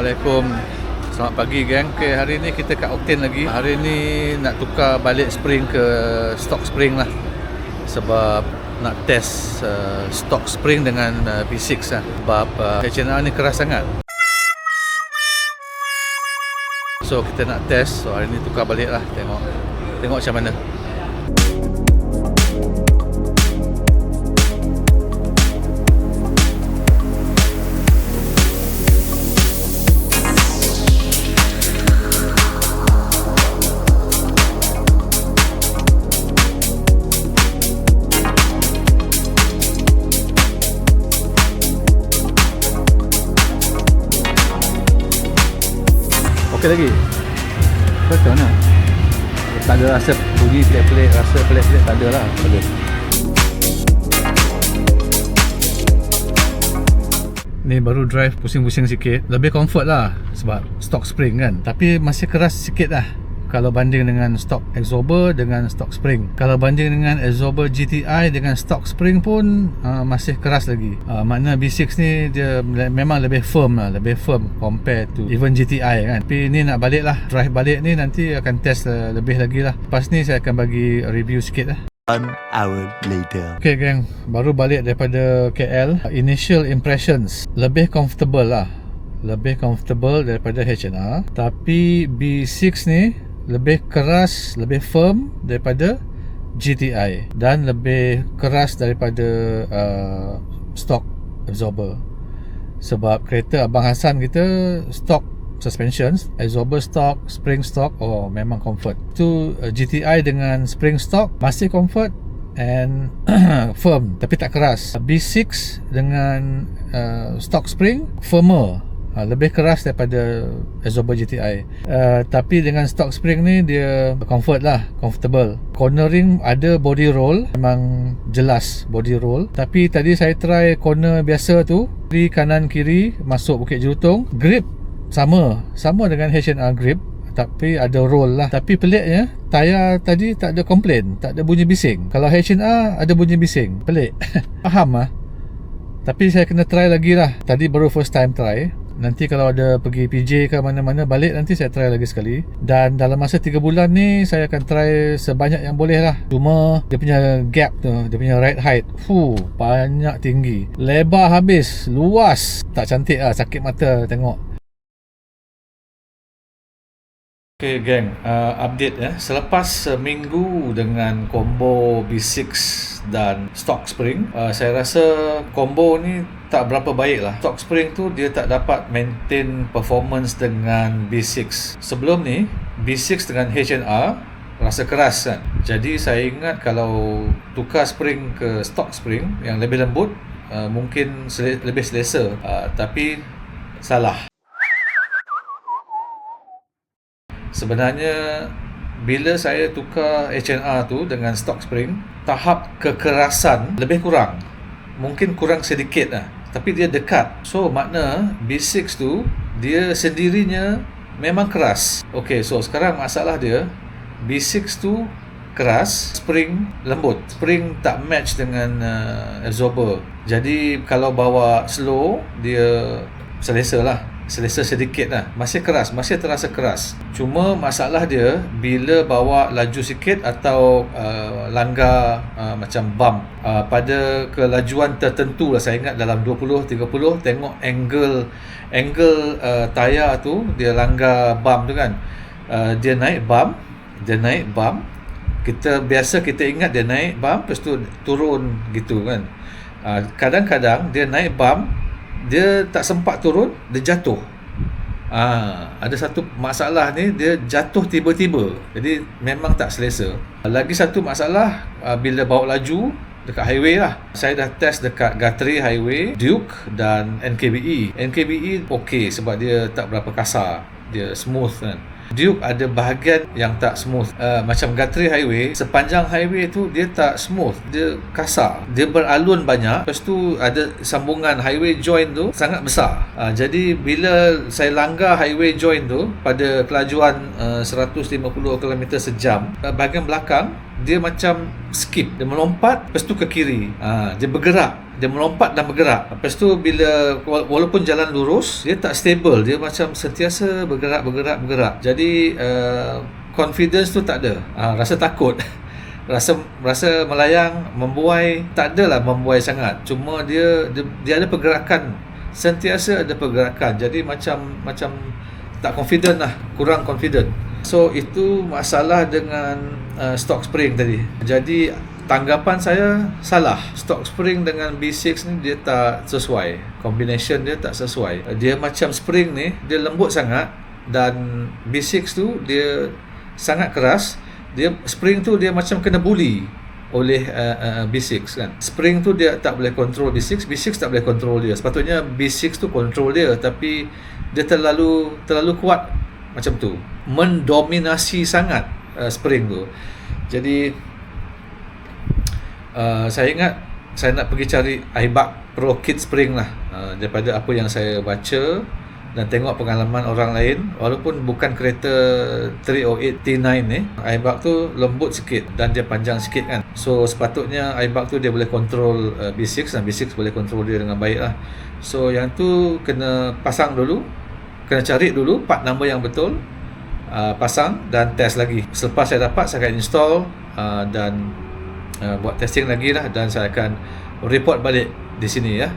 Assalamualaikum. Selamat pagi geng. Okay, hari ni kita kat Octane lagi. Hari ni nak tukar balik spring ke stock spring lah. Sebab nak test stock spring dengan V6 lah. Sebab HNR ni keras sangat. So kita nak test. So hari ni tukar balik lah. Tengok macam mana. Okey lagi. Betul nak. Tak ada rasa bunyi pelik-pelik, rasa pelik-pelik tak ada lah. Boleh. Ni baru drive pusing-pusing sikit. Lebih comfort lah sebab stock spring kan. Tapi masih keras sikit lah kalau banding dengan stock Exorber dengan stock spring. Kalau banding dengan Exorber GTI dengan stock spring pun masih keras lagi. Makna V6 ni dia memang lebih firm lah, lebih firm compare to even GTI kan. Tapi ni nak balik lah, drive balik ni nanti akan test lebih lagi lah. Lepas ni saya akan bagi review sikit lah. 1 hour later. Okay geng, baru balik daripada KL. Initial impressions, lebih comfortable lah, lebih comfortable daripada HNR. Tapi B6 ni lebih keras, lebih firm daripada GTI dan lebih keras daripada stock Exorber. Sebab kereta Abang Hassan kita stock suspensions, Exorber stock, spring stock, oh memang comfort. Tu GTI dengan spring stock masih comfort and firm tapi tak keras. B6 dengan stock spring firmer, lebih keras daripada Exorber GTI. Tapi dengan stock spring ni dia comfort lah, comfortable. Cornering ada body roll, memang jelas body roll. Tapi tadi saya try corner biasa tu, kiri kanan kiri masuk Bukit Jelutong, grip sama dengan HNR grip, tapi ada roll lah. Tapi peliknya tayar tadi tak ada komplain, tak ada bunyi bising. Kalau HNR ada bunyi bising, pelik. Faham lah. Tapi saya kena try lagi lah. Tadi baru first time try. Nanti kalau ada pergi PJ ke mana-mana balik, nanti saya try lagi sekali. Dan dalam masa 3 bulan ni saya akan try sebanyak yang boleh lah. Cuma dia punya gap tu, dia punya ride height, banyak tinggi, lebar habis, luas. Tak cantik lah, sakit mata tengok. Okay geng, update selepas seminggu dengan combo B6 dan stock spring, saya rasa combo ni tak berapa baik lah. Stock spring tu dia tak dapat maintain performance dengan B6. Sebelum ni B6 dengan HNR rasa keras kan. Jadi saya ingat kalau tukar spring ke stock spring yang lebih lembut, mungkin lebih selesa. Tapi salah. Sebenarnya bila saya tukar HNR tu dengan stock spring, tahap kekerasan lebih kurang. Mungkin kurang sedikit lah, tapi dia dekat. So makna B6 tu dia sendirinya memang keras. Okay, so sekarang masalah dia B6 tu keras, spring lembut. Spring tak match dengan Exorber. Jadi kalau bawa slow dia selesa lah, selesa sedikit lah. Masih keras, masih terasa keras. Cuma masalah dia bila bawa laju sikit atau langgar macam bump pada kelajuan tertentu lah. Saya ingat dalam 20-30 tengok angle tayar tu dia langgar bump tu kan. Dia naik bump. Kita ingat dia naik bump lepas tu turun gitu kan. Kadang-kadang dia naik bump, dia tak sempat turun, dia jatuh. Ada satu masalah ni, dia jatuh tiba-tiba. Jadi memang tak selesa. Lagi satu masalah bila bawa laju dekat highway lah. Saya dah test dekat Guthrie Highway, Duke dan NKBE. NKBE okey sebab dia tak berapa kasar, dia smooth kan. Duke ada bahagian yang tak smooth. Macam Guthrie Highway, sepanjang highway tu dia tak smooth, dia kasar, dia beralun banyak. Lepas tu ada sambungan highway joint tu sangat besar. Jadi bila saya langgar highway joint tu pada kelajuan 150 km sejam, bahagian belakang dia macam skip, dia melompat lepas tu ke kiri. Dia bergerak dia melompat dan bergerak. Lepas tu bila walaupun jalan lurus, dia tak stable, dia macam sentiasa bergerak. Jadi confidence tu tak ada. Rasa takut. rasa melayang, membuai, tak adalah membuai sangat. Cuma dia ada pergerakan, sentiasa ada pergerakan. Jadi macam tak confident lah, kurang confident. So itu masalah dengan stock spring tadi. Jadi tanggapan saya salah. Stock spring dengan B6 ni dia tak sesuai. Combination dia tak sesuai. Dia macam spring ni, dia lembut sangat, dan B6 tu dia sangat keras. Dia spring tu dia macam kena bully oleh B6 kan. Spring tu dia tak boleh control B6 tak boleh control dia. Sepatutnya B6 tu control dia, tapi dia terlalu kuat macam tu. Mendominasi sangat spring tu. Jadi saya ingat saya nak pergi cari iBug Pro Kit Spring lah, daripada apa yang saya baca dan tengok pengalaman orang lain. Walaupun bukan kereta 308 T9 ni, iBug tu lembut sikit dan dia panjang sikit kan. So sepatutnya iBug tu dia boleh control B6, dan B6 boleh control dia dengan baik lah. So yang tu kena pasang dulu, kena cari dulu part number yang betul, pasang dan test lagi. Selepas saya dapat, saya akan install dan buat testing lagi lah, dan saya akan report balik di sini ya.